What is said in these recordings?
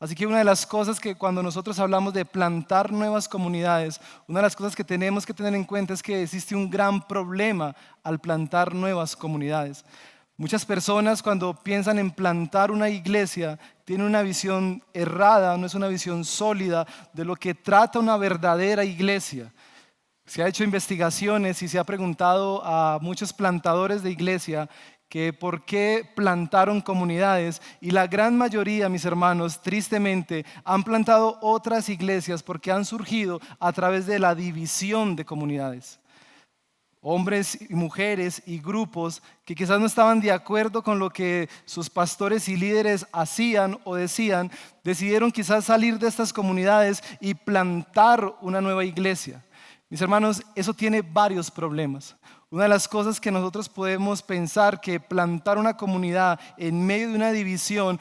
Así que una de las cosas que cuando nosotros hablamos de plantar nuevas comunidades, una de las cosas que tenemos que tener en cuenta es que existe un gran problema al plantar nuevas comunidades. Muchas personas cuando piensan en plantar una iglesia tienen una visión errada, no es una visión sólida de lo que trata una verdadera iglesia. Se ha hecho investigaciones y se ha preguntado a muchos plantadores de iglesia que por qué plantaron comunidades, y la gran mayoría, mis hermanos, tristemente, han plantado otras iglesias porque han surgido a través de la división de comunidades. Hombres y mujeres y grupos que quizás no estaban de acuerdo con lo que sus pastores y líderes hacían o decían, decidieron quizás salir de estas comunidades y plantar una nueva iglesia. Mis hermanos, eso tiene varios problemas. Una de las cosas que nosotros podemos pensar que plantar una comunidad en medio de una división,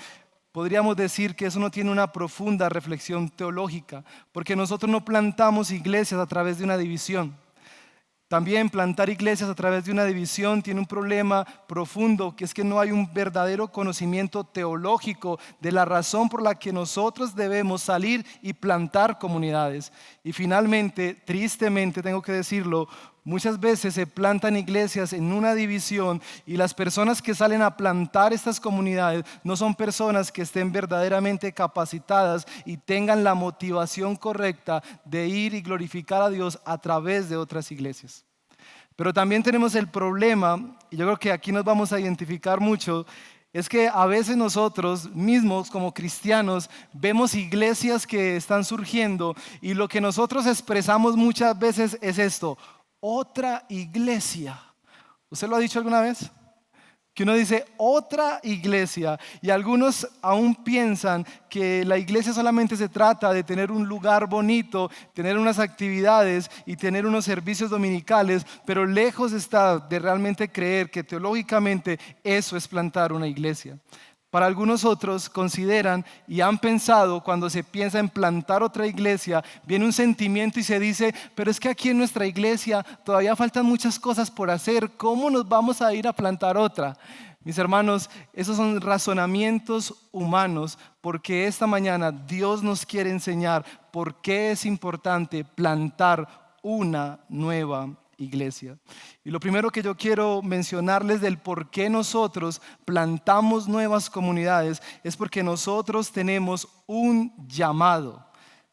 podríamos decir que eso no tiene una profunda reflexión teológica, porque nosotros no plantamos iglesias a través de una división. También plantar iglesias a través de una división tiene un problema profundo, que es que no hay un verdadero conocimiento teológico de la razón por la que nosotros debemos salir y plantar comunidades. Y finalmente, tristemente tengo que decirlo, muchas veces se plantan iglesias en una división y las personas que salen a plantar estas comunidades no son personas que estén verdaderamente capacitadas y tengan la motivación correcta de ir y glorificar a Dios a través de otras iglesias. Pero también tenemos el problema, y yo creo que aquí nos vamos a identificar mucho, es que a veces nosotros mismos como cristianos vemos iglesias que están surgiendo y lo que nosotros expresamos muchas veces es esto: otra iglesia. ¿Usted lo ha dicho alguna vez? Que uno dice otra iglesia, y algunos aún piensan que la iglesia solamente se trata de tener un lugar bonito, tener unas actividades y tener unos servicios dominicales, pero lejos está de realmente creer que teológicamente eso es plantar una iglesia. Para algunos otros consideran y han pensado, cuando se piensa en plantar otra iglesia, viene un sentimiento y se dice: pero es que aquí en nuestra iglesia todavía faltan muchas cosas por hacer, ¿cómo nos vamos a ir a plantar otra? Mis hermanos, esos son razonamientos humanos, porque esta mañana Dios nos quiere enseñar por qué es importante plantar una nueva iglesia. Y lo primero que yo quiero mencionarles del por qué nosotros plantamos nuevas comunidades es porque nosotros tenemos un llamado.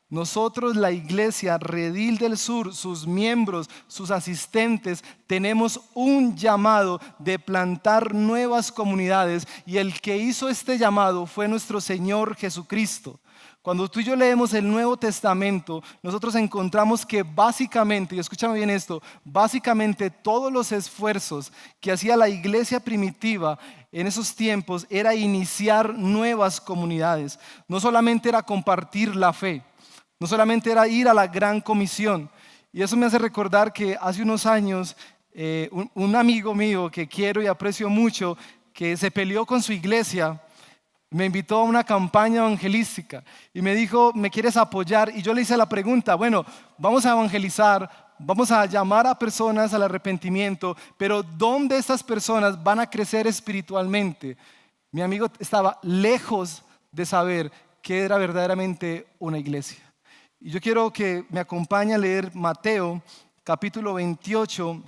Nosotros, la iglesia Redil del Sur, sus miembros, sus asistentes, tenemos un llamado de plantar nuevas comunidades, y el que hizo este llamado fue nuestro Señor Jesucristo. Cuando tú y yo leemos el Nuevo Testamento, nosotros encontramos que básicamente, y escúchame bien esto, básicamente todos los esfuerzos que hacía la iglesia primitiva en esos tiempos era iniciar nuevas comunidades. No solamente era compartir la fe, no solamente era ir a la gran comisión. Y eso me hace recordar que hace unos años un amigo mío que quiero y aprecio mucho, que se peleó con su iglesia, me invitó a una campaña evangelística y me dijo: ¿me quieres apoyar? Y yo le hice la pregunta: bueno, vamos a evangelizar, vamos a llamar a personas al arrepentimiento, pero ¿dónde estas personas van a crecer espiritualmente? Mi amigo estaba lejos de saber qué era verdaderamente una iglesia. Y yo quiero que me acompañe a leer Mateo capítulo 28,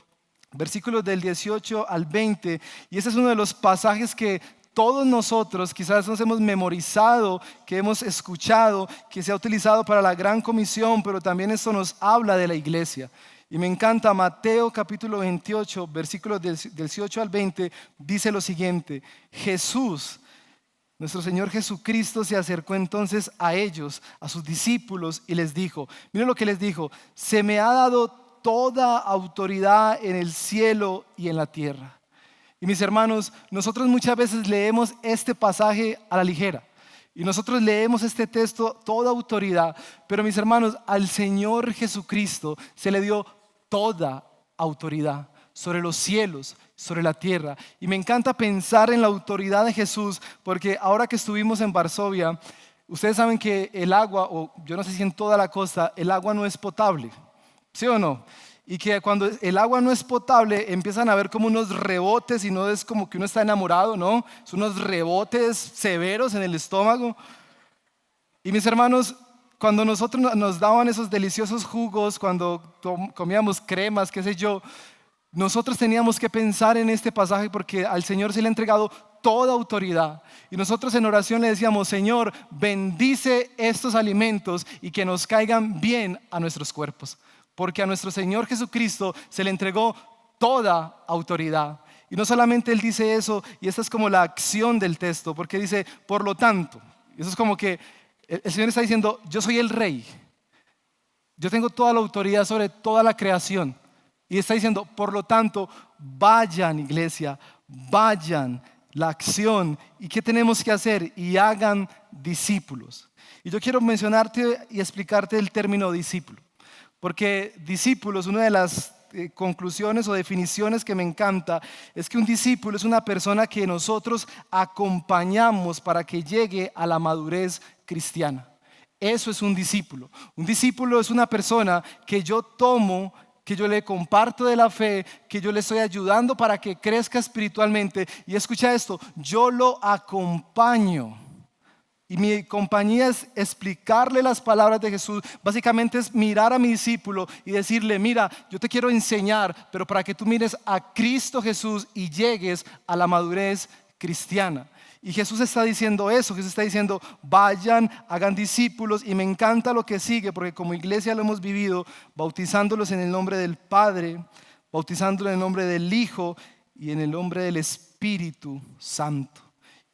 versículos del 18 al 20, y ese es uno de los pasajes que todos nosotros quizás nos hemos memorizado, que hemos escuchado, que se ha utilizado para la gran comisión, pero también esto nos habla de la iglesia. Y me encanta Mateo capítulo 28, versículos del 18 al 20, dice lo siguiente: Jesús, nuestro Señor Jesucristo, se acercó entonces a ellos, a sus discípulos, y les dijo, miren lo que les dijo: se me ha dado toda autoridad en el cielo y en la tierra. Y mis hermanos, nosotros muchas veces leemos este pasaje a la ligera y nosotros leemos este texto toda autoridad, pero mis hermanos, al Señor Jesucristo se le dio toda autoridad sobre los cielos, sobre la tierra. Y me encanta pensar en la autoridad de Jesús, porque ahora que estuvimos en Varsovia, ustedes saben que el agua, o yo no sé si en toda la costa, el agua no es potable, ¿sí o no? Y que cuando el agua no es potable empiezan a haber como unos rebotes, y no es como que uno está enamorado, ¿no? Son unos rebotes severos en el estómago. Y mis hermanos, cuando nosotros nos daban esos deliciosos jugos, cuando comíamos cremas, qué sé yo, nosotros teníamos que pensar en este pasaje porque al Señor se le ha entregado toda autoridad. Y nosotros en oración le decíamos: Señor, bendice estos alimentos y que nos caigan bien a nuestros cuerpos. Porque a nuestro Señor Jesucristo se le entregó toda autoridad. Y no solamente Él dice eso, y esta es como la acción del texto, porque dice, por lo tanto, eso es como que el Señor está diciendo: yo soy el rey, yo tengo toda la autoridad sobre toda la creación. Y está diciendo, por lo tanto, vayan, iglesia, vayan, la acción. ¿Y qué tenemos que hacer? Y hagan discípulos. Y yo quiero mencionarte y explicarte el término discípulo, porque discípulos, una de las conclusiones o definiciones que me encanta es que un discípulo es una persona que nosotros acompañamos para que llegue a la madurez cristiana. Eso es un discípulo. Un discípulo es una persona que yo tomo, que yo le comparto de la fe, que yo le estoy ayudando para que crezca espiritualmente. Y escucha esto, yo lo acompaño. Y mi compañía es explicarle las palabras de Jesús. Básicamente es mirar a mi discípulo y decirle: mira, yo te quiero enseñar, pero para que tú mires a Cristo Jesús y llegues a la madurez cristiana. Y Jesús está diciendo eso, Jesús está diciendo: vayan, hagan discípulos. Y me encanta lo que sigue, porque como iglesia lo hemos vivido, bautizándolos en el nombre del Padre, bautizándolos en el nombre del Hijo y en el nombre del Espíritu Santo.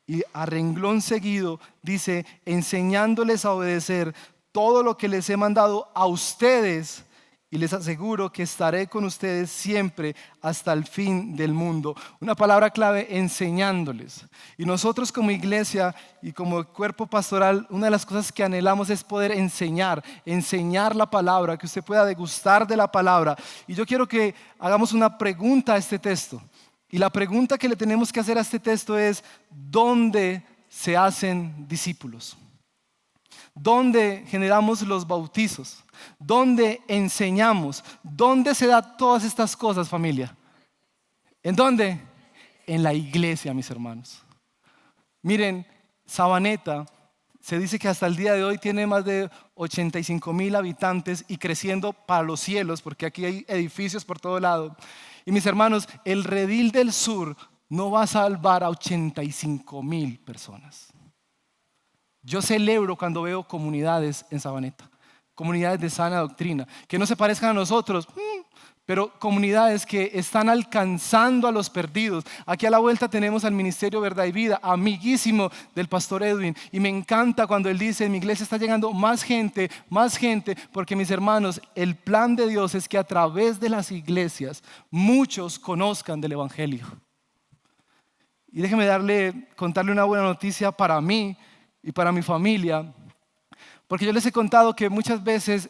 Y a renglón seguido dice: enseñándoles a obedecer todo lo que les he mandado a ustedes, y les aseguro que estaré con ustedes siempre hasta el fin del mundo. Una palabra clave: enseñándoles. Y nosotros como iglesia y como cuerpo pastoral, una de las cosas que anhelamos es poder enseñar la palabra, que usted pueda degustar de la palabra. Y yo quiero que hagamos una pregunta a este texto. Y la pregunta que le tenemos que hacer a este texto es: ¿dónde se hacen discípulos? ¿Dónde generamos los bautizos? ¿Dónde enseñamos? ¿Dónde se da todas estas cosas, familia? ¿En dónde? En la iglesia, mis hermanos. Miren, Sabaneta se dice que hasta el día de hoy tiene más de 85,000 habitantes y creciendo para los cielos, porque aquí hay edificios por todo lado. Y mis hermanos, el Redil del Sur no va a salvar a 85,000 personas. Yo celebro cuando veo comunidades en Sabaneta, comunidades de sana doctrina, que no se parezcan a nosotros, pero comunidades que están alcanzando a los perdidos. Aquí a la vuelta tenemos al Ministerio Verdad y Vida, amiguísimo del pastor Edwin. Y me encanta cuando él dice: en mi iglesia está llegando más gente, porque mis hermanos, el plan de Dios es que a través de las iglesias muchos conozcan del Evangelio. Y déjeme contarle una buena noticia para mí y para mi familia. Porque yo les he contado que muchas veces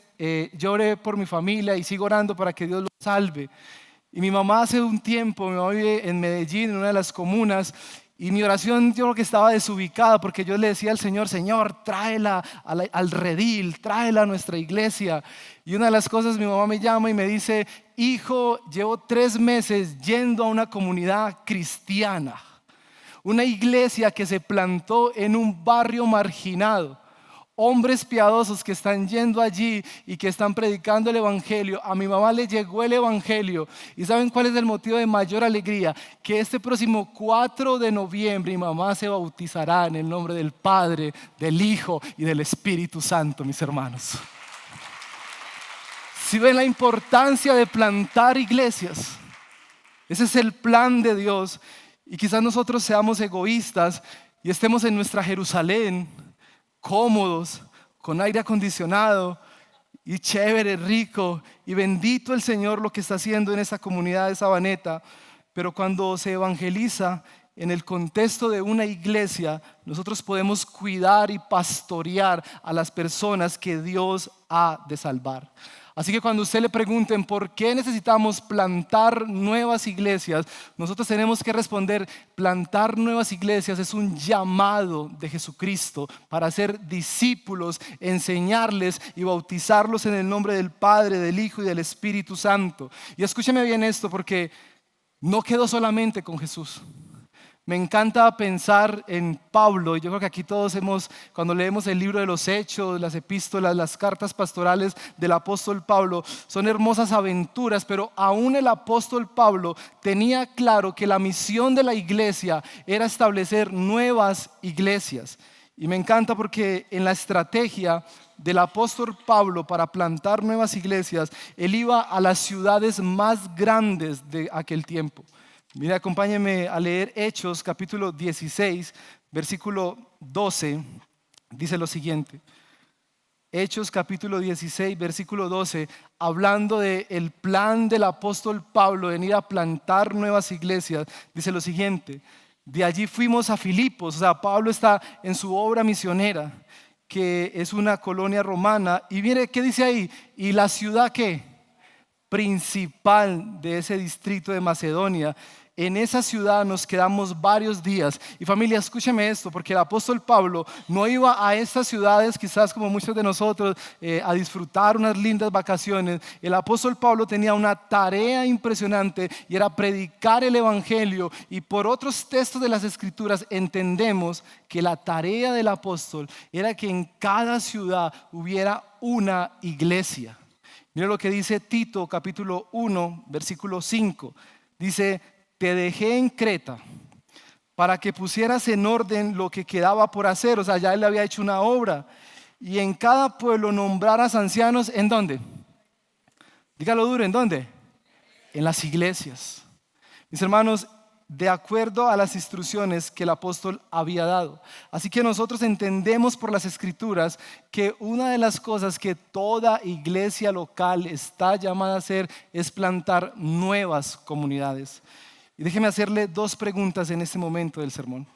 yo oré por mi familia y sigo orando para que Dios los salve. Y mi mamá hace un tiempo, mi mamá vive en Medellín, en una de las comunas, y mi oración yo creo que estaba desubicada, porque yo le decía al Señor: Señor, tráela al redil, tráela a nuestra iglesia. Y una de las cosas, mi mamá me llama y me dice: hijo, llevo 3 meses yendo a una comunidad cristiana, una iglesia que se plantó en un barrio marginado. Hombres piadosos que están yendo allí y que están predicando el Evangelio. A mi mamá le llegó el Evangelio. ¿Y saben cuál es el motivo de mayor alegría? Que este próximo 4 de noviembre mi mamá se bautizará en el nombre del Padre, del Hijo y del Espíritu Santo, mis hermanos. ¿Sí ven la importancia de plantar iglesias? Ese es el plan de Dios. Y quizás nosotros seamos egoístas y estemos en nuestra Jerusalén, cómodos, con aire acondicionado y chévere, rico, y bendito el Señor lo que está haciendo en esa comunidad de Sabaneta. Pero cuando se evangeliza en el contexto de una iglesia, nosotros podemos cuidar y pastorear a las personas que Dios ha de salvar. Así que cuando usted le pregunten por qué necesitamos plantar nuevas iglesias, nosotros tenemos que responder: plantar nuevas iglesias es un llamado de Jesucristo para hacer discípulos, enseñarles y bautizarlos en el nombre del Padre, del Hijo y del Espíritu Santo. Y escúcheme bien esto, porque no quedó solamente con Jesús. Me encanta pensar en Pablo, y yo creo que aquí todos cuando leemos el libro de los Hechos, las epístolas, las cartas pastorales del apóstol Pablo, son hermosas aventuras, pero aún el apóstol Pablo tenía claro que la misión de la iglesia era establecer nuevas iglesias. Y me encanta porque en la estrategia del apóstol Pablo para plantar nuevas iglesias, él iba a las ciudades más grandes de aquel tiempo. Mira, acompáñenme a leer Hechos capítulo 16, versículo 12, dice lo siguiente. Hechos capítulo 16, versículo 12, hablando del plan del apóstol Pablo en ir a plantar nuevas iglesias, dice lo siguiente: de allí fuimos a Filipos, o sea, Pablo está en su obra misionera, que es una colonia romana, y mire, ¿qué dice ahí? Y la ciudad, ¿qué? Principal de ese distrito de Macedonia. En esa ciudad nos quedamos varios días. Y familia, escúcheme esto, porque el apóstol Pablo no iba a estas ciudades, quizás como muchos de nosotros, a disfrutar unas lindas vacaciones. El apóstol Pablo tenía una tarea impresionante y era predicar el evangelio. Y por otros textos de las escrituras entendemos que la tarea del apóstol era que en cada ciudad hubiera una iglesia. Mira lo que dice Tito capítulo 1, versículo 5. Dice: te dejé en Creta para que pusieras en orden lo que quedaba por hacer. O sea, ya él le había hecho una obra. Y en cada pueblo nombraras ancianos. ¿En dónde? Dígalo duro, ¿en dónde? En las iglesias. Mis hermanos, de acuerdo a las instrucciones que el apóstol había dado. Así que nosotros entendemos por las escrituras que una de las cosas que toda iglesia local está llamada a hacer es plantar nuevas comunidades. Y déjeme hacerle dos preguntas en este momento del sermón.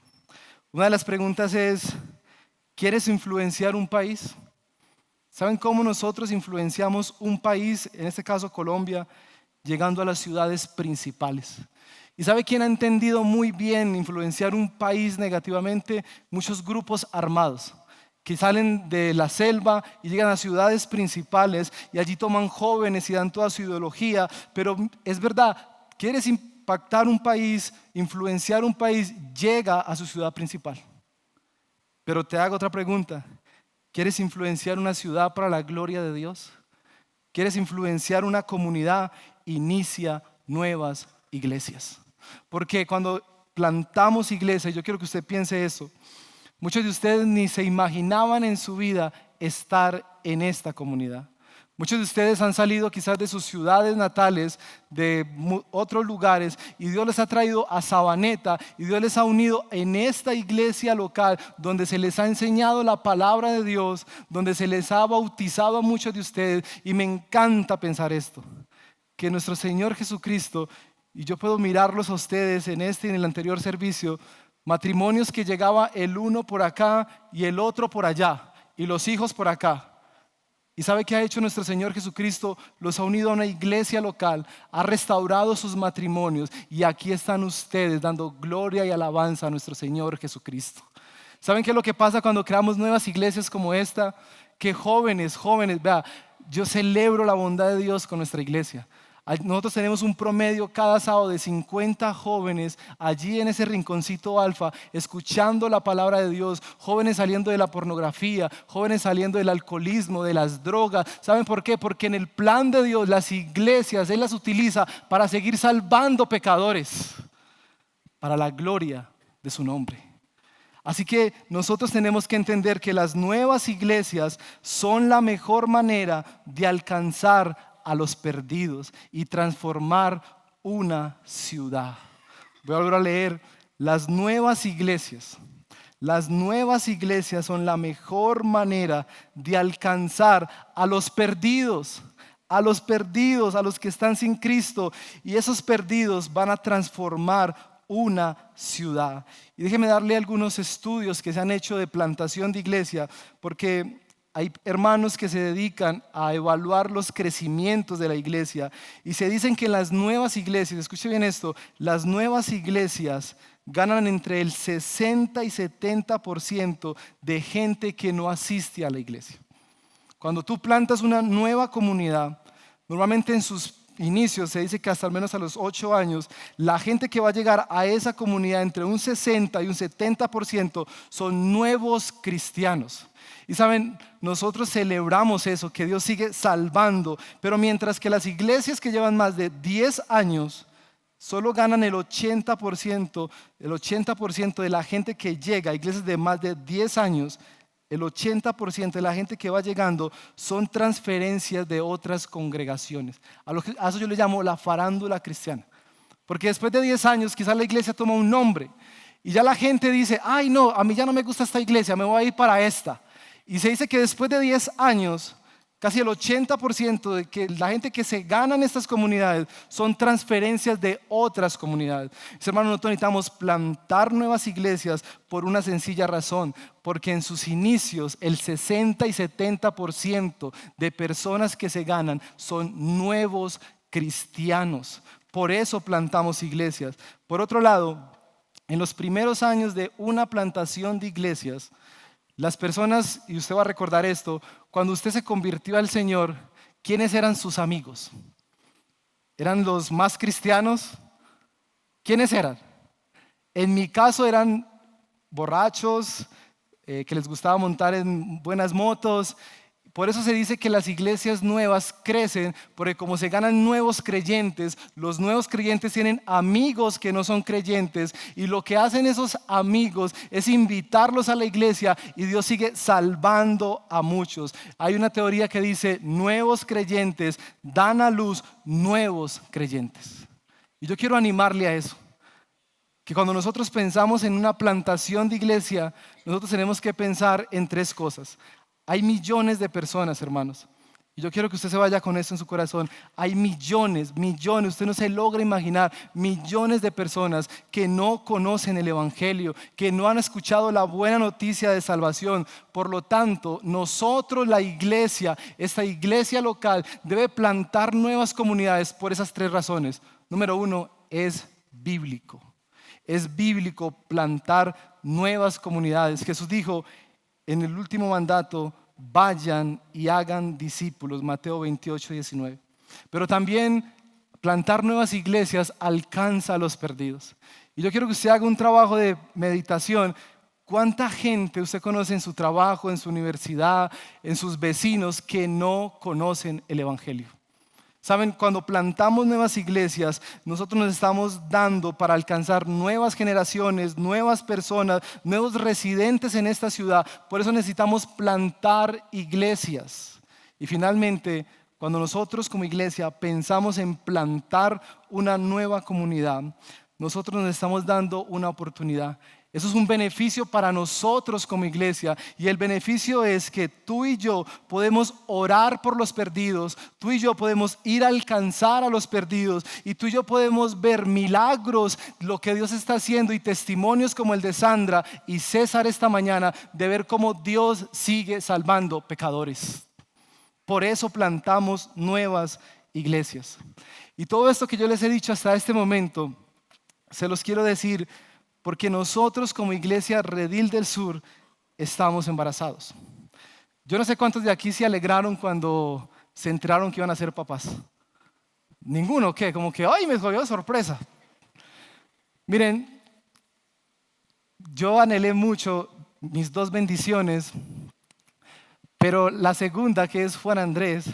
Una de las preguntas es: ¿quieres influenciar un país? ¿Saben cómo nosotros influenciamos un país, en este caso Colombia, llegando a las ciudades principales? ¿Y sabe quién ha entendido muy bien influenciar un país negativamente? Muchos grupos armados que salen de la selva y llegan a ciudades principales y allí toman jóvenes y dan toda su ideología. Pero es verdad, ¿quieres impactar un país, influenciar un país? Llega a su ciudad principal. Pero te hago otra pregunta: ¿quieres influenciar una ciudad para la gloria de Dios? ¿Quieres influenciar una comunidad? Inicia nuevas iglesias. Porque cuando plantamos iglesias, yo quiero que usted piense eso, muchos de ustedes ni se imaginaban en su vida estar en esta comunidad. Muchos de ustedes han salido quizás de sus ciudades natales, de otros lugares, y Dios les ha traído a Sabaneta, y Dios les ha unido en esta iglesia local, donde se les ha enseñado la palabra de Dios, donde se les ha bautizado a muchos de ustedes. Y me encanta pensar esto, que nuestro Señor Jesucristo, y yo puedo mirarlos a ustedes en este y en el anterior servicio, matrimonios que llegaba el uno por acá y el otro por allá, y los hijos por acá. ¿Y sabe qué ha hecho nuestro Señor Jesucristo? Los ha unido a una iglesia local, ha restaurado sus matrimonios, y aquí están ustedes dando gloria y alabanza a nuestro Señor Jesucristo. ¿Saben qué es lo que pasa cuando creamos nuevas iglesias como esta? Que jóvenes, vea, yo celebro la bondad de Dios con nuestra iglesia. Nosotros tenemos un promedio cada sábado de 50 jóvenes allí en ese rinconcito alfa, escuchando la palabra de Dios, jóvenes saliendo de la pornografía, jóvenes saliendo del alcoholismo, de las drogas. ¿Saben por qué? Porque en el plan de Dios las iglesias Él las utiliza para seguir salvando pecadores, para la gloria de su nombre. Así que nosotros tenemos que entender que las nuevas iglesias son la mejor manera de alcanzar a los perdidos y transformar una ciudad. Voy a volver a leer: las nuevas iglesias son la mejor manera de alcanzar a los perdidos, a los que están sin Cristo, y esos perdidos van a transformar una ciudad. Y déjeme darle algunos estudios que se han hecho de plantación de iglesia, porque hay hermanos que se dedican a evaluar los crecimientos de la iglesia, y se dicen que las nuevas iglesias, escuche bien esto, las nuevas iglesias ganan entre el 60 y 70% de gente que no asiste a la iglesia. Cuando tú plantas una nueva comunidad, normalmente en sus inicios se dice que hasta al menos a los 8 años, la gente que va a llegar a esa comunidad, entre un 60 y un 70%, son nuevos cristianos. Y saben, nosotros celebramos eso, que Dios sigue salvando, pero mientras que las iglesias que llevan más de 10 años solo ganan el 80% de la gente que llega a iglesias de más de 10 años, el 80% de la gente que va llegando son transferencias de otras congregaciones. A eso yo le llamo la farándula cristiana. Porque después de 10 años quizás la iglesia toma un nombre y ya la gente dice, ay no, a mí ya no me gusta esta iglesia, me voy a ir para esta. Y se dice que después de 10 años, casi el 80% de que la gente que se gana en estas comunidades son transferencias de otras comunidades. Mis hermanos, nosotros necesitamos plantar nuevas iglesias por una sencilla razón, porque en sus inicios el 60 y 70% de personas que se ganan son nuevos cristianos. Por eso plantamos iglesias. Por otro lado, en los primeros años de una plantación de iglesias, las personas, y usted va a recordar esto, cuando usted se convirtió al Señor, ¿quiénes eran sus amigos? ¿Eran los más cristianos? ¿Quiénes eran? En mi caso eran borrachos, que les gustaba montar en buenas motos. Por eso se dice que las iglesias nuevas crecen, porque como se ganan nuevos creyentes, los nuevos creyentes tienen amigos que no son creyentes, y lo que hacen esos amigos es invitarlos a la iglesia, y Dios sigue salvando a muchos. Hay una teoría que dice, nuevos creyentes dan a luz nuevos creyentes. Y yo quiero animarle a eso, que cuando nosotros pensamos en una plantación de iglesia, nosotros tenemos que pensar en 3 cosas. Hay millones de personas, hermanos, y yo quiero que usted se vaya con esto en su corazón. Hay millones, usted no se logra imaginar, millones de personas que no conocen el evangelio, que no han escuchado la buena noticia de salvación. Por lo tanto, nosotros, la iglesia, esta iglesia local, debe plantar nuevas comunidades por esas 3 razones. Número 1, es bíblico. Es bíblico plantar nuevas comunidades. Jesús dijo en el último mandato, vayan y hagan discípulos, Mateo 28, 19. Pero también plantar nuevas iglesias alcanza a los perdidos. Y yo quiero que usted haga un trabajo de meditación. ¿Cuánta gente usted conoce en su trabajo, en su universidad, en sus vecinos que no conocen el evangelio? Saben, cuando plantamos nuevas iglesias, nosotros nos estamos dando para alcanzar nuevas generaciones, nuevas personas, nuevos residentes en esta ciudad. Por eso necesitamos plantar iglesias. Y finalmente, cuando nosotros como iglesia pensamos en plantar una nueva comunidad, nosotros nos estamos dando una oportunidad. Eso es un beneficio para nosotros como iglesia, y el beneficio es que tú y yo podemos orar por los perdidos, tú y yo podemos ir a alcanzar a los perdidos, y tú y yo podemos ver milagros, lo que Dios está haciendo, y testimonios como el de Sandra y César esta mañana, de ver cómo Dios sigue salvando pecadores. Por eso plantamos nuevas iglesias. Y todo esto que yo les he dicho hasta este momento, se los quiero decir porque nosotros como iglesia Redil del Sur estamos embarazados. Yo no sé cuántos de aquí se alegraron cuando se enteraron que iban a ser papás. Ninguno, ¿qué? Como que, ¡ay, me cogió de sorpresa! Miren, yo anhelé mucho mis 2 bendiciones, pero la segunda, que es Juan Andrés,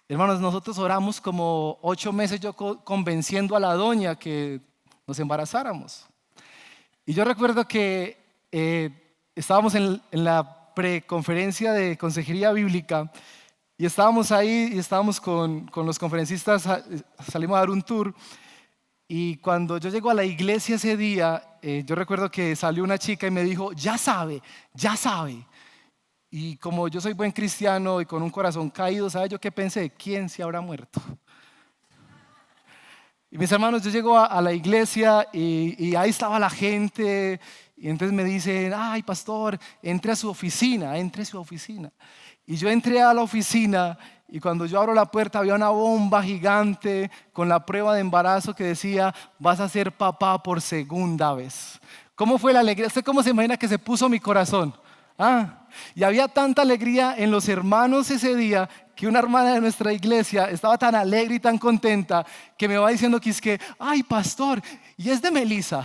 hermanos, nosotros oramos como 8 meses yo convenciendo a la doña que nos embarazáramos. Y yo recuerdo que estábamos en la preconferencia de consejería bíblica, y estábamos ahí y estábamos con los conferencistas, salimos a dar un tour, y cuando yo llego a la iglesia ese día, yo recuerdo que salió una chica y me dijo, ya sabe. Y como yo soy buen cristiano y con un corazón caído, ¿sabe yo qué pensé? ¿Quién se habrá muerto? Y mis hermanos, yo llego a la iglesia y ahí estaba la gente, y entonces me dicen, ay pastor, entre a su oficina. Y yo entré a la oficina, y cuando yo abro la puerta había una bomba gigante con la prueba de embarazo que decía, vas a ser papá por 2ª vez. ¿Cómo fue la alegría? ¿Usted cómo se imagina que se puso mi corazón? Y había tanta alegría en los hermanos ese día que una hermana de nuestra iglesia estaba tan alegre y tan contenta que me va diciendo que es que, ay, pastor, y es de Melissa.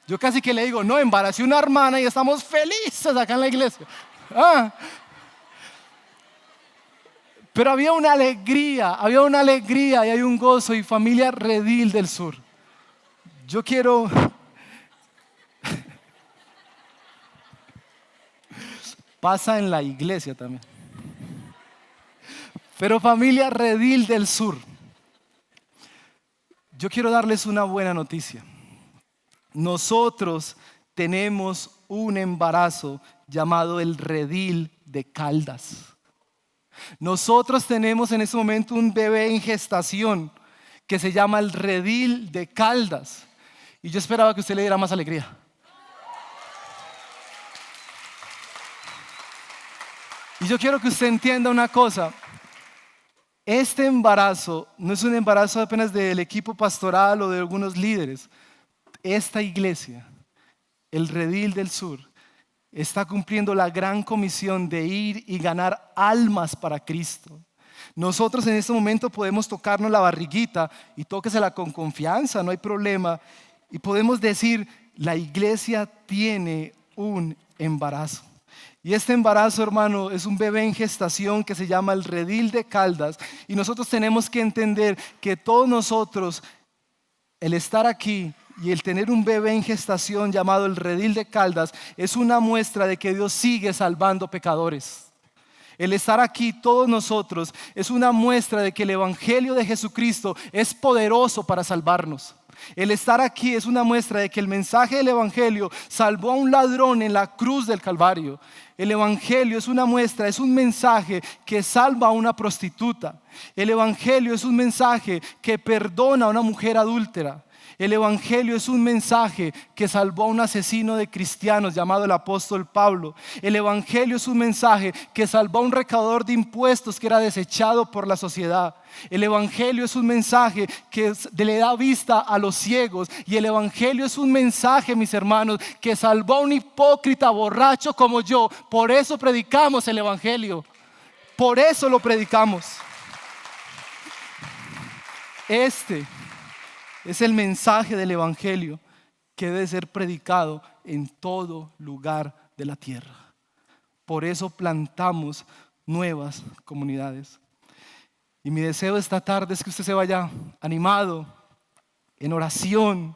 Yo casi que le digo, no, embaracé una hermana y estamos felices acá en la iglesia. Pero había una alegría y hay un gozo y familia Redil del Sur. Yo quiero... Pasa en la iglesia también. Pero familia Redil del Sur, yo quiero darles una buena noticia. Nosotros tenemos un embarazo llamado el Redil de Caldas. Nosotros tenemos en este momento un bebé en gestación que se llama el Redil de Caldas. Y yo esperaba que usted le diera más alegría. Y yo quiero que usted entienda una cosa. Este embarazo no es un embarazo apenas del equipo pastoral o de algunos líderes. Esta iglesia, el Redil del Sur, está cumpliendo la gran comisión de ir y ganar almas para Cristo. Nosotros en este momento podemos tocarnos la barriguita y tóquesela con confianza, no hay problema. Y podemos decir, la iglesia tiene un embarazo. Y este embarazo, hermano, es un bebé en gestación que se llama el Redil de Caldas. Y nosotros tenemos que entender que todos nosotros, el estar aquí y el tener un bebé en gestación llamado el Redil de Caldas, es una muestra de que Dios sigue salvando pecadores. El estar aquí todos nosotros es una muestra de que el Evangelio de Jesucristo es poderoso para salvarnos. El estar aquí es una muestra de que el mensaje del Evangelio salvó a un ladrón en la cruz del Calvario. El Evangelio es una muestra, es un mensaje que salva a una prostituta. El Evangelio es un mensaje que perdona a una mujer adúltera. El Evangelio es un mensaje que salvó a un asesino de cristianos llamado el apóstol Pablo. El Evangelio es un mensaje que salvó a un recaudador de impuestos que era desechado por la sociedad. El Evangelio es un mensaje que le da vista a los ciegos. Y el Evangelio es un mensaje, mis hermanos, que salvó a un hipócrita borracho como yo. Por eso predicamos el Evangelio. Por eso lo predicamos. Este es el mensaje del Evangelio que debe ser predicado en todo lugar de la tierra. Por eso plantamos nuevas comunidades. Y mi deseo esta tarde es que usted se vaya animado, en oración,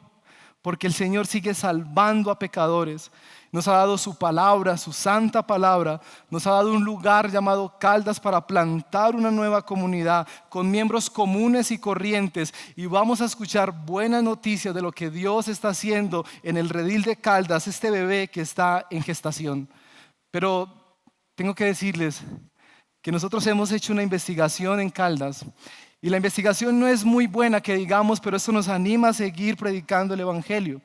porque el Señor sigue salvando a pecadores. Nos ha dado su palabra, su santa palabra. Nos ha dado un lugar llamado Caldas para plantar una nueva comunidad con miembros comunes y corrientes. Y vamos a escuchar buenas noticias de lo que Dios está haciendo en el Redil de Caldas, este bebé que está en gestación. Pero tengo que decirles que nosotros hemos hecho una investigación en Caldas. Y la investigación no es muy buena que digamos, pero esto nos anima a seguir predicando el Evangelio.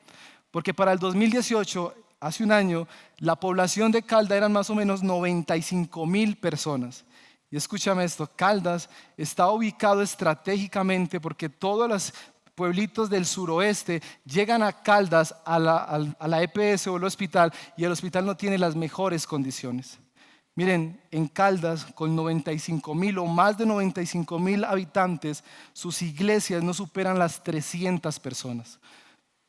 Porque para el 2018, hace un año, la población de Caldas eran más o menos 95,000 personas. Y escúchame esto, Caldas está ubicado estratégicamente porque todos los pueblitos del suroeste llegan a Caldas, a la EPS o el hospital, y el hospital no tiene las mejores condiciones. Miren, en Caldas, con 95,000 o más de 95,000 habitantes, sus iglesias no superan las 300 personas.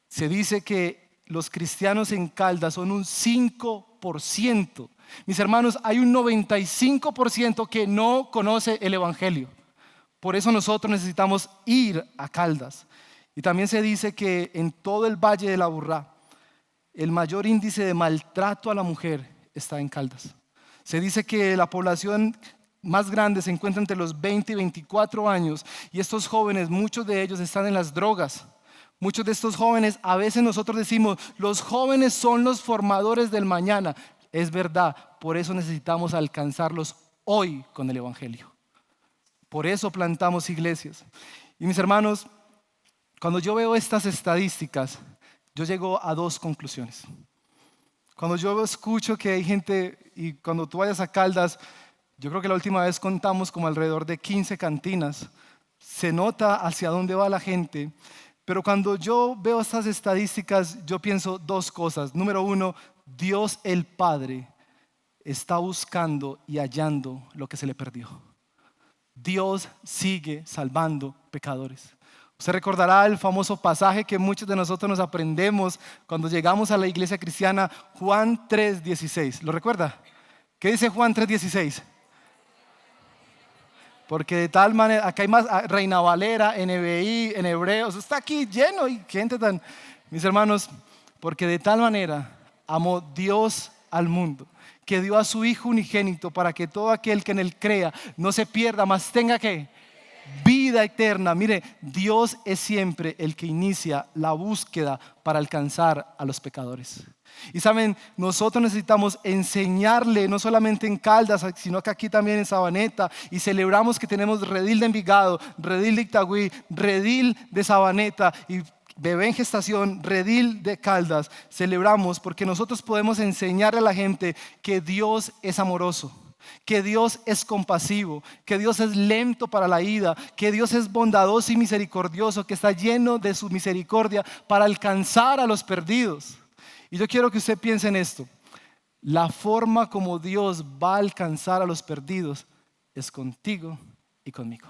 Se dice que los cristianos en Caldas son un 5%. Mis hermanos, hay un 95% que no conoce el Evangelio. Por eso nosotros necesitamos ir a Caldas. Y también se dice que en todo el Valle de la Aburrá, el mayor índice de maltrato a la mujer está en Caldas. Se dice que la población más grande se encuentra entre los 20 y 24 años y estos jóvenes, muchos de ellos están en las drogas. Muchos de estos jóvenes, a veces nosotros decimos, los jóvenes son los formadores del mañana. Es verdad, por eso necesitamos alcanzarlos hoy con el Evangelio. Por eso plantamos iglesias. Y mis hermanos, cuando yo veo estas estadísticas, yo llego a dos conclusiones. Cuando yo escucho que hay gente, y cuando tú vayas a Caldas, yo creo que la última vez contamos como alrededor de 15 cantinas, se nota hacia dónde va la gente, pero cuando yo veo estas estadísticas, yo pienso dos cosas. Número uno, Dios el Padre está buscando y hallando lo que se le perdió. Dios sigue salvando pecadores. Usted recordará el famoso pasaje que muchos de nosotros nos aprendemos cuando llegamos a la iglesia cristiana, Juan 3:16. ¿Lo recuerda? ¿Qué dice Juan 3:16? Porque de tal manera, acá hay más, Reina Valera, NBI, en Hebreos, está aquí lleno y gente tan... Mis hermanos, porque de tal manera amó Dios al mundo, que dio a su Hijo unigénito para que todo aquel que en él crea no se pierda, mas tenga que vida eterna. Mire, Dios es siempre el que inicia la búsqueda para alcanzar a los pecadores. Y saben, nosotros necesitamos enseñarle, no solamente en Caldas, sino que aquí también en Sabaneta, y celebramos que tenemos redil de Envigado, redil de Itagüí, redil de Sabaneta y bebé en gestación, redil de Caldas. Celebramos porque nosotros podemos enseñarle a la gente que Dios es amoroso, que Dios es compasivo, que Dios es lento para la ira, que Dios es bondadoso y misericordioso, que está lleno de su misericordia para alcanzar a los perdidos. Y yo quiero que usted piense en esto: la forma como Dios va a alcanzar a los perdidos es contigo y conmigo.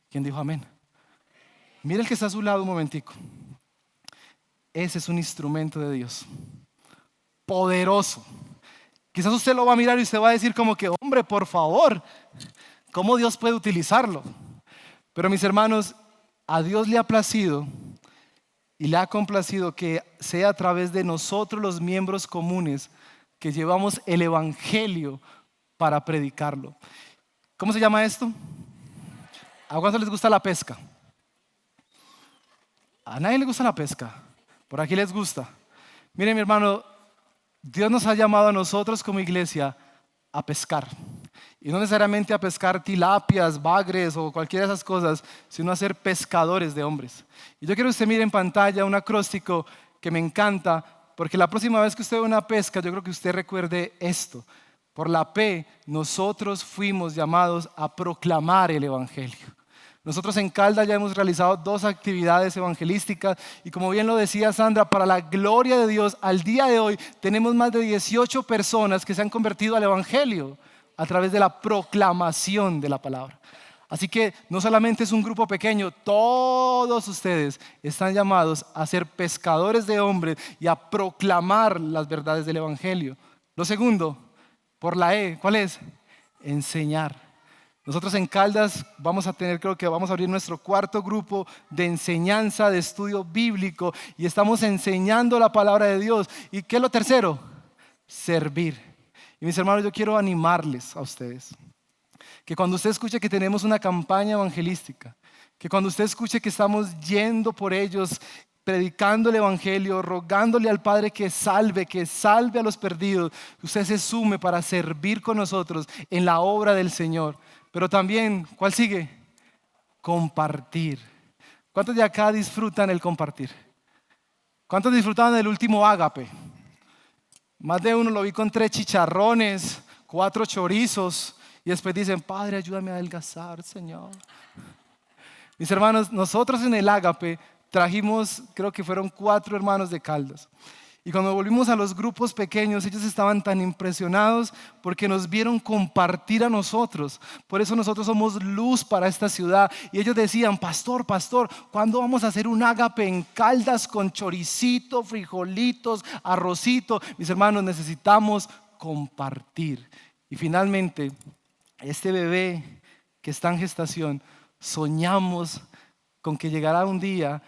¿Quién dijo amén? Mira el que está a su lado un momentico. Ese es un instrumento de Dios, poderoso. Quizás usted lo va a mirar y usted va a decir como que, hombre, por favor, ¿cómo Dios puede utilizarlo? Pero mis hermanos, a Dios le ha placido y le ha complacido que sea a través de nosotros los miembros comunes que llevamos el evangelio para predicarlo. ¿Cómo se llama esto? ¿A cuánto les gusta la pesca? A nadie le gusta la pesca. Por aquí les gusta. Miren, mi hermano, Dios nos ha llamado a nosotros como iglesia a pescar. Y no necesariamente a pescar tilapias, bagres o cualquiera de esas cosas, sino a ser pescadores de hombres. Y yo quiero que usted mire en pantalla un acróstico que me encanta, porque la próxima vez que usted ve una pesca, yo creo que usted recuerde esto. Por la P, nosotros fuimos llamados a proclamar el evangelio. Nosotros en Caldas ya hemos realizado 2 actividades evangelísticas y, como bien lo decía Sandra, para la gloria de Dios, al día de hoy tenemos más de 18 personas que se han convertido al evangelio a través de la proclamación de la palabra. Así que no solamente es un grupo pequeño, todos ustedes están llamados a ser pescadores de hombres y a proclamar las verdades del evangelio. Lo segundo, por la E, ¿cuál es? Enseñar. Nosotros en Caldas creo que vamos a abrir nuestro 4.º grupo de enseñanza, de estudio bíblico, y estamos enseñando la palabra de Dios. ¿Y qué es lo tercero? Servir. Y mis hermanos, yo quiero animarles a ustedes, que cuando usted escuche que tenemos una campaña evangelística, que cuando usted escuche que estamos yendo por ellos, predicando el evangelio, rogándole al Padre que salve a los perdidos, usted se sume para servir con nosotros en la obra del Señor. Pero también, ¿cuál sigue? Compartir. ¿Cuántos de acá disfrutan el compartir? ¿Cuántos disfrutaban del último ágape? Más de uno lo vi con 3 chicharrones, 4 chorizos y después dicen, Padre, ayúdame a adelgazar, Señor. Mis hermanos, nosotros en el ágape trajimos, creo que fueron 4 hermanos de Caldas. Y cuando volvimos a los grupos pequeños, ellos estaban tan impresionados porque nos vieron compartir a nosotros. Por eso nosotros somos luz para esta ciudad. Y ellos decían, pastor, ¿cuándo vamos a hacer un ágape en Caldas con choricito, frijolitos, arrocito? Mis hermanos, necesitamos compartir. Y finalmente, este bebé que está en gestación, soñamos con que llegará un día,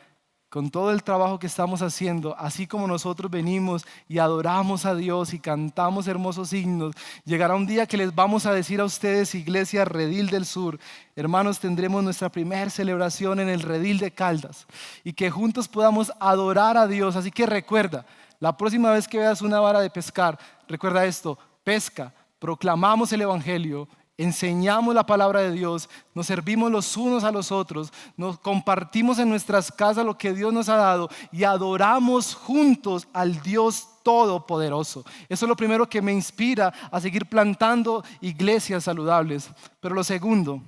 con todo el trabajo que estamos haciendo, así como nosotros venimos y adoramos a Dios y cantamos hermosos himnos, llegará un día que les vamos a decir a ustedes, Iglesia Redil del Sur, hermanos, tendremos nuestra primera celebración en el Redil de Caldas y que juntos podamos adorar a Dios. Así que recuerda, la próxima vez que veas una vara de pescar, recuerda esto: pesca, proclamamos el evangelio, enseñamos la palabra de Dios, nos servimos los unos a los otros, nos compartimos en nuestras casas lo que Dios nos ha dado y adoramos juntos al Dios Todopoderoso. Eso es lo primero que me inspira a seguir plantando iglesias saludables. Pero lo segundo,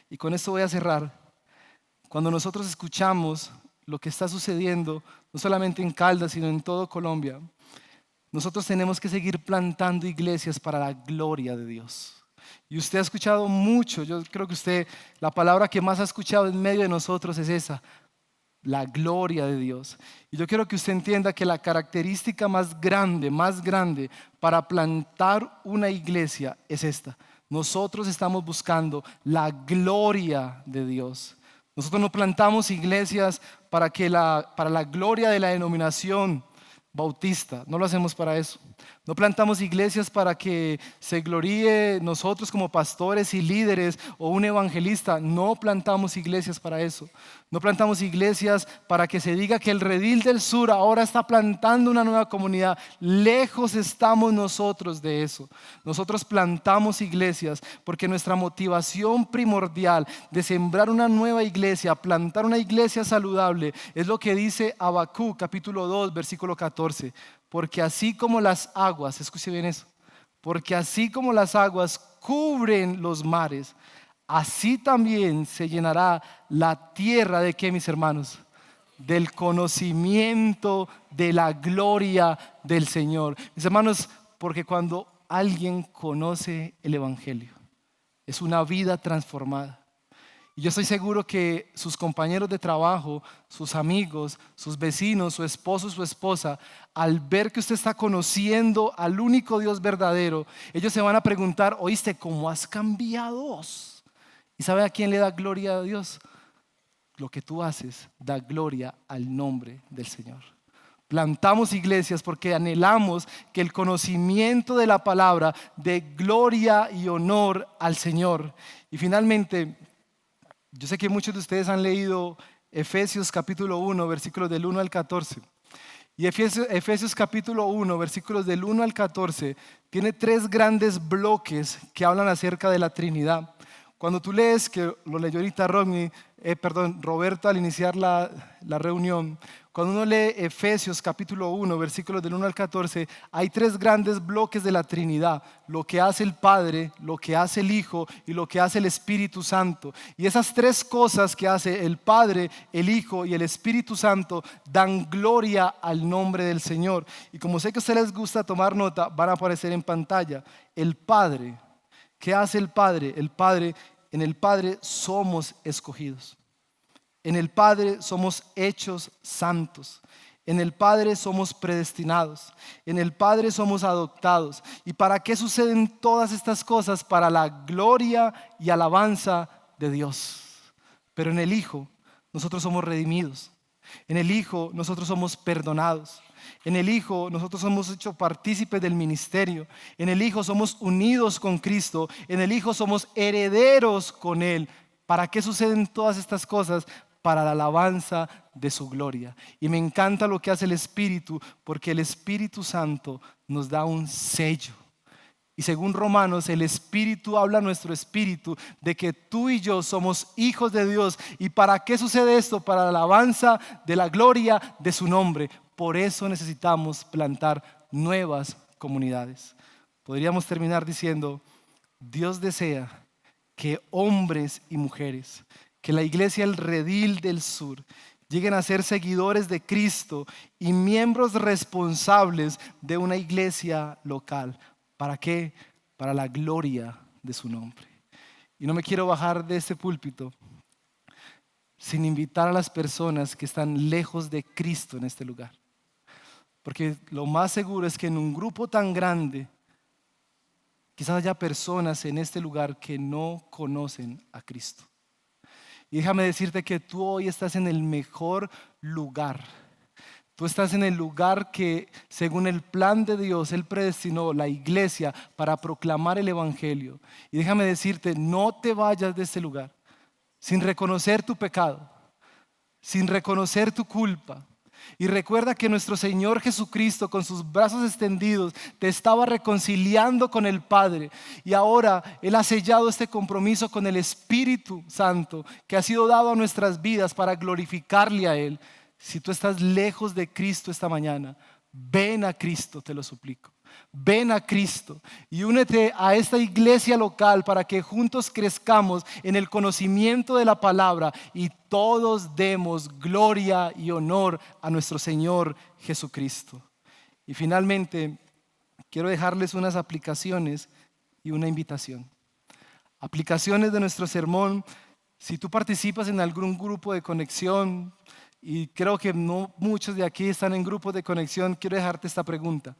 y con esto voy a cerrar, cuando nosotros escuchamos lo que está sucediendo, no solamente en Caldas, sino en todo Colombia, nosotros tenemos que seguir plantando iglesias para la gloria de Dios. Y usted ha escuchado mucho, yo creo que usted, la palabra que más ha escuchado en medio de nosotros es esa, la gloria de Dios. Y yo quiero que usted entienda que la característica más grande para plantar una iglesia es esta. Nosotros estamos buscando la gloria de Dios. Nosotros no plantamos iglesias para la gloria de la denominación bautista, no lo hacemos para eso. No plantamos iglesias para que se gloríe nosotros como pastores y líderes o un evangelista. No plantamos iglesias para eso. No plantamos iglesias para que se diga que el Redil del Sur ahora está plantando una nueva comunidad. Lejos estamos nosotros de eso. Nosotros plantamos iglesias porque nuestra motivación primordial de sembrar una nueva iglesia, plantar una iglesia saludable, es lo que dice Habacuc capítulo 2 versículo 14. Porque así como las aguas, escuche bien eso, porque así como las aguas cubren los mares, así también se llenará la tierra de ¿qué, mis hermanos? Del conocimiento de la gloria del Señor. Mis hermanos, porque cuando alguien conoce el Evangelio, es una vida transformada. Y yo estoy seguro que sus compañeros de trabajo, sus amigos, sus vecinos, su esposo, su esposa, al ver que usted está conociendo al único Dios verdadero, ellos se van a preguntar, oíste, ¿cómo has cambiado? ¿Y sabe a quién le da gloria a Dios? Lo que tú haces da gloria al nombre del Señor. Plantamos iglesias porque anhelamos que el conocimiento de la palabra dé gloria y honor al Señor. Y finalmente, yo sé que muchos de ustedes han leído Efesios capítulo 1, versículos del 1 al 14. Y Efesios capítulo 1, versículos del 1 al 14, tiene tres grandes bloques que hablan acerca de la Trinidad. Cuando tú lees, que lo leyó ahorita Roberto al iniciar la reunión, cuando uno lee Efesios capítulo 1, versículos del 1 al 14, hay tres grandes bloques de la Trinidad: lo que hace el Padre, lo que hace el Hijo y lo que hace el Espíritu Santo. Y esas tres cosas que hace el Padre, el Hijo y el Espíritu Santo dan gloria al nombre del Señor. Y como sé que a ustedes les gusta tomar nota, van a aparecer en pantalla. El Padre, ¿qué hace el Padre? En el Padre somos escogidos. En el Padre somos hechos santos. En el Padre somos predestinados. En el Padre somos adoptados. ¿Y para qué suceden todas estas cosas? Para la gloria y alabanza de Dios. Pero en el Hijo nosotros somos redimidos. En el Hijo nosotros somos perdonados. En el Hijo nosotros somos hechos partícipes del ministerio. En el Hijo somos unidos con Cristo. En el Hijo somos herederos con Él. ¿Para qué suceden todas estas cosas? Para la alabanza de su gloria. Y me encanta lo que hace el Espíritu, porque el Espíritu Santo nos da un sello. Y según Romanos, el Espíritu habla a nuestro espíritu de que tú y yo somos hijos de Dios. ¿Y para qué sucede esto? Para la alabanza de la gloria de su nombre. Por eso necesitamos plantar nuevas comunidades. Podríamos terminar diciendo, Dios desea que hombres y mujeres, que la iglesia El Redil del Sur lleguen a ser seguidores de Cristo y miembros responsables de una iglesia local. ¿Para qué? Para la gloria de su nombre. Y no me quiero bajar de este púlpito sin invitar a las personas que están lejos de Cristo en este lugar. Porque lo más seguro es que en un grupo tan grande, quizás haya personas en este lugar que no conocen a Cristo. Y déjame decirte que tú hoy estás en el mejor lugar. Tú estás en el lugar que, según el plan de Dios, Él predestinó la iglesia para proclamar el Evangelio. Y déjame decirte, no te vayas de este lugar sin reconocer tu pecado, sin reconocer tu culpa. Y recuerda que nuestro Señor Jesucristo, con sus brazos extendidos, te estaba reconciliando con el Padre. Y ahora Él ha sellado este compromiso con el Espíritu Santo que ha sido dado a nuestras vidas para glorificarle a Él. Si tú estás lejos de Cristo esta mañana, ven a Cristo, te lo suplico. Ven a Cristo y únete a esta iglesia local para que juntos crezcamos en el conocimiento de la palabra y todos demos gloria y honor a nuestro Señor Jesucristo. Y finalmente, quiero dejarles unas aplicaciones y una invitación. aplicaciones de nuestro sermón. Si tú participas en algún grupo de conexión, y creo que no muchos de aquí están en grupos de conexión, quiero dejarte esta pregunta.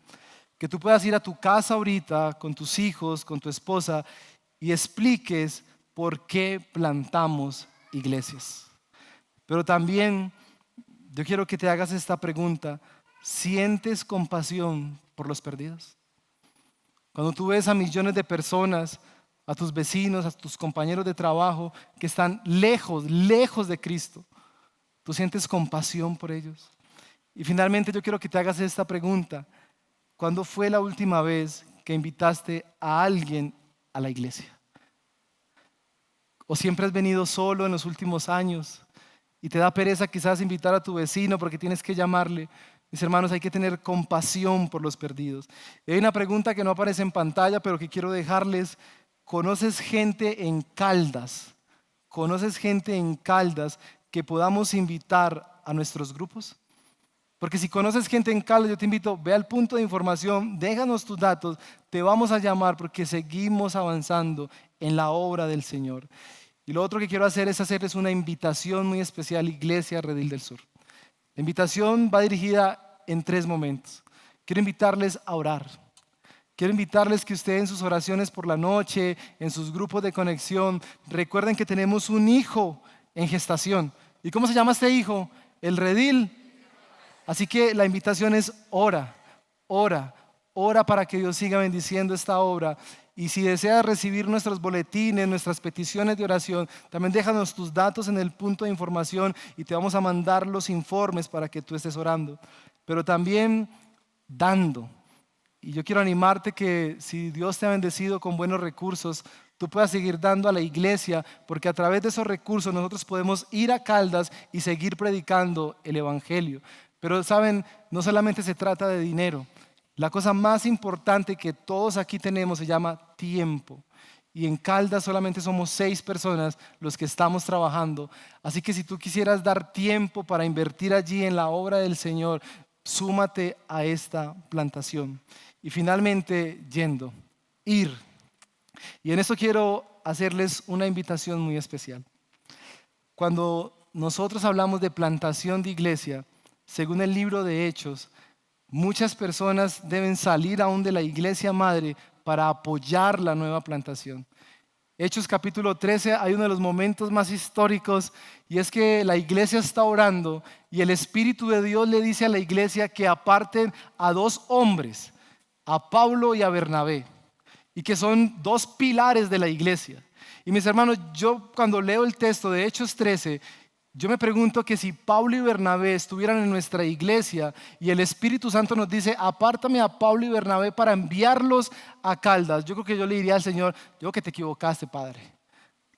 Que tú puedas ir a tu casa ahorita con tus hijos, con tu esposa y expliques por qué plantamos iglesias. Pero también yo quiero que te hagas esta pregunta. ¿Sientes compasión por los perdidos? Cuando tú ves a millones de personas, a tus vecinos, a tus compañeros de trabajo que están lejos, lejos de Cristo, ¿tú sientes compasión por ellos? Y finalmente yo quiero que te hagas esta pregunta. ¿Cuándo fue la última vez que invitaste a alguien a la iglesia? ¿O siempre has venido solo en los últimos años y te da pereza quizás invitar a tu vecino porque tienes que llamarle? Mis hermanos, hay que tener compasión por los perdidos. Y hay una pregunta que no aparece en pantalla, pero que quiero dejarles. ¿Conoces gente en Caldas? ¿Conoces gente en Caldas que podamos invitar a nuestros grupos? Porque si conoces gente en Caldas, yo te invito, ve al punto de información, déjanos tus datos, te vamos a llamar porque seguimos avanzando en la obra del Señor. Y lo otro que quiero hacer es hacerles una invitación muy especial, Iglesia Redil del Sur. La invitación va dirigida en 3 momentos. Quiero invitarles a orar. Quiero invitarles que ustedes en sus oraciones por la noche, en sus grupos de conexión, recuerden que tenemos un hijo en gestación. ¿Y cómo se llama este hijo? El Redil. Así que la invitación es ora, ora, ora para que Dios siga bendiciendo esta obra. Y si deseas recibir nuestros boletines, nuestras peticiones de oración, también déjanos tus datos en el punto de información y te vamos a mandar los informes para que tú estés orando. Pero también dando. Y yo quiero animarte que si Dios te ha bendecido con buenos recursos, tú puedas seguir dando a la iglesia, porque a través de esos recursos nosotros podemos ir a Caldas y seguir predicando el evangelio. Pero saben, no solamente se trata de dinero. La cosa más importante que todos aquí tenemos se llama tiempo. Y en Caldas solamente somos 6 personas los que estamos trabajando. Así que si tú quisieras dar tiempo para invertir allí en la obra del Señor, súmate a esta plantación. Y finalmente, ir. Y en esto quiero hacerles una invitación muy especial. Cuando nosotros hablamos de plantación de iglesia, según el libro de Hechos, muchas personas deben salir aún de la iglesia madre para apoyar la nueva plantación. Hechos capítulo 13, hay uno de los momentos más históricos y es que la iglesia está orando y el Espíritu de Dios le dice a la iglesia que aparten a 2 hombres, a Pablo y a Bernabé, y que son 2 pilares de la iglesia. Y mis hermanos, yo cuando leo el texto de Hechos 13, yo me pregunto que si Pablo y Bernabé estuvieran en nuestra iglesia y el Espíritu Santo nos dice, apártame a Pablo y Bernabé para enviarlos a Caldas, yo creo que yo le diría al Señor, yo creo que te equivocaste, Padre.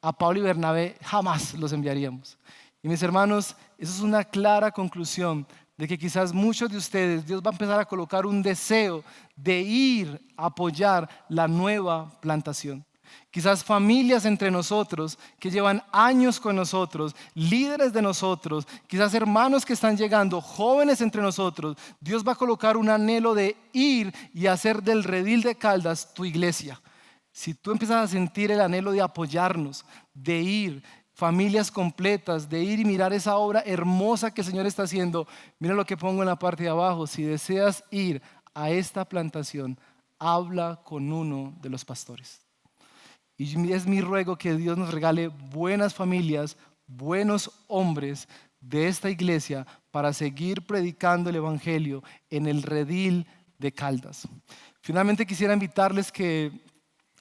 A Pablo y Bernabé jamás los enviaríamos. Y mis hermanos, eso es una clara conclusión de que quizás muchos de ustedes, Dios va a empezar a colocar un deseo de ir a apoyar la nueva plantación. Quizás familias entre nosotros que llevan años con nosotros, líderes de nosotros, quizás hermanos que están llegando, jóvenes entre nosotros. Dios va a colocar un anhelo de ir y hacer del Redil de Caldas tu iglesia. Si tú empiezas a sentir el anhelo de apoyarnos, de ir, familias completas, de ir y mirar esa obra hermosa que el Señor está haciendo, mira lo que pongo en la parte de abajo. Si deseas ir a esta plantación, habla con uno de los pastores. Y es mi ruego que Dios nos regale buenas familias, buenos hombres de esta iglesia para seguir predicando el evangelio en el Redil de Caldas. Finalmente quisiera invitarles que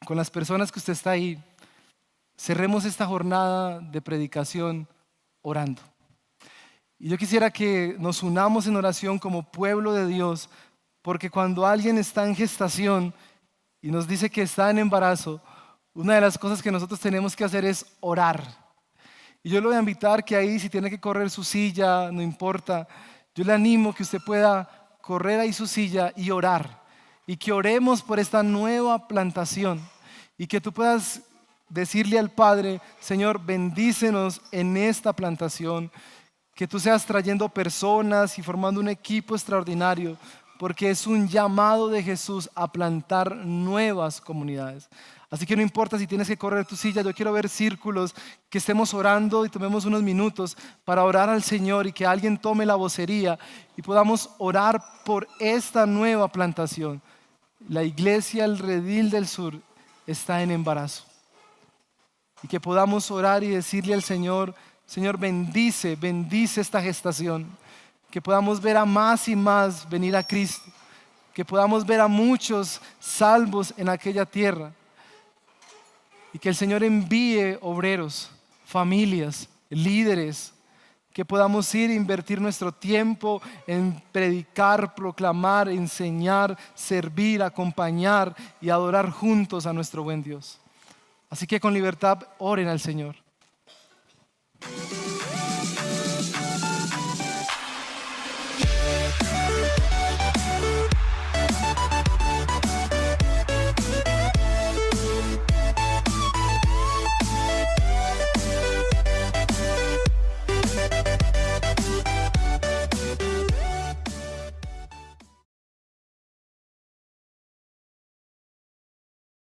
con las personas que usted está ahí, cerremos esta jornada de predicación orando. Y yo quisiera que nos unamos en oración como pueblo de Dios, porque cuando alguien está en gestación y nos dice que está en embarazo, una de las cosas que nosotros tenemos que hacer es orar. Y yo le voy a invitar que ahí, si tiene que correr su silla, no importa, yo le animo que usted pueda correr ahí su silla y orar. Y que oremos por esta nueva plantación. Y que tú puedas decirle al Padre, Señor, bendícenos en esta plantación. Que tú seas trayendo personas y formando un equipo extraordinario. porque es un llamado de Jesús a plantar nuevas comunidades. Así que no importa si tienes que correr tu silla, yo quiero ver círculos, que estemos orando y tomemos unos minutos para orar al Señor y que alguien tome la vocería y podamos orar por esta nueva plantación. La iglesia, el Redil del Sur, está en embarazo. Y que podamos orar y decirle al Señor, Señor, bendice esta gestación. Que podamos ver a más y más venir a Cristo. Que podamos ver a muchos salvos en aquella tierra. Y que el Señor envíe obreros, familias, líderes, que podamos ir e invertir nuestro tiempo en predicar, proclamar, enseñar, servir, acompañar y adorar juntos a nuestro buen Dios. Así que con libertad oren al Señor.